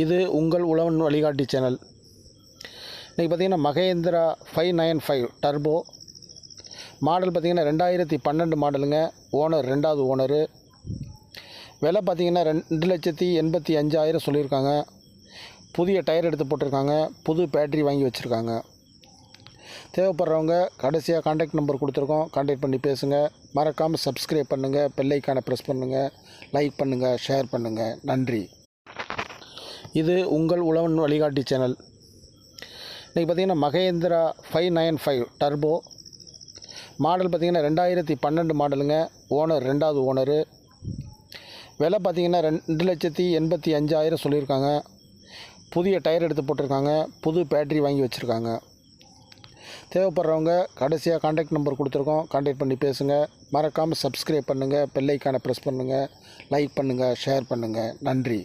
இது உங்கள் உழவன் வழிகாட்டி சேனல். இன்றைக்கி பார்த்திங்கன்னா மகேந்திரா 595 டர்போ மாடல் பார்த்திங்கன்னா 2012 மாடலுங்க. ஓனர் 2வது ஓனரு. விலை பார்த்திங்கன்னா 2,85,000 சொல்லியிருக்காங்க. புதிய டயர் எடுத்து போட்டிருக்காங்க. புது பேட்ரி வாங்கி வச்சுருக்காங்க. தேவைப்படுறவங்க கடைசியாக கான்டாக்ட் நம்பர் கொடுத்துருக்கோம். கான்டாக்ட் பண்ணி பேசுங்க. மறக்காமல் சப்ஸ்கிரைப் பண்ணுங்கள். பெல் ஐக்கானை ப்ரெஸ் பண்ணுங்கள். லைக் பண்ணுங்கள். ஷேர் பண்ணுங்கள். நன்றி. இது உங்கள் உழவன் வழிகாட்டி சேனல். இன்றைக்கி பார்த்திங்கன்னா மகேந்திரா 595 டர்போ மாடல் பார்த்திங்கன்னா 2012 மாடலுங்க. ஓனர் 2வது ஓனரு. விலை பார்த்திங்கன்னா 2,85,000 சொல்லியிருக்காங்க. புதிய டயர் எடுத்து போட்டிருக்காங்க. புது பேட்ரி வாங்கி வச்சுருக்காங்க. தேவைப்படுறவங்க கடைசியாக கான்டாக்ட் நம்பர் கொடுத்துருக்கோம். கான்டாக்ட் பண்ணி பேசுங்க. மறக்காமல் சப்ஸ்கிரைப் பண்ணுங்கள். பெல் ஐக்கானை ப்ரெஸ் பண்ணுங்கள். லைக் பண்ணுங்கள். ஷேர் பண்ணுங்கள். நன்றி.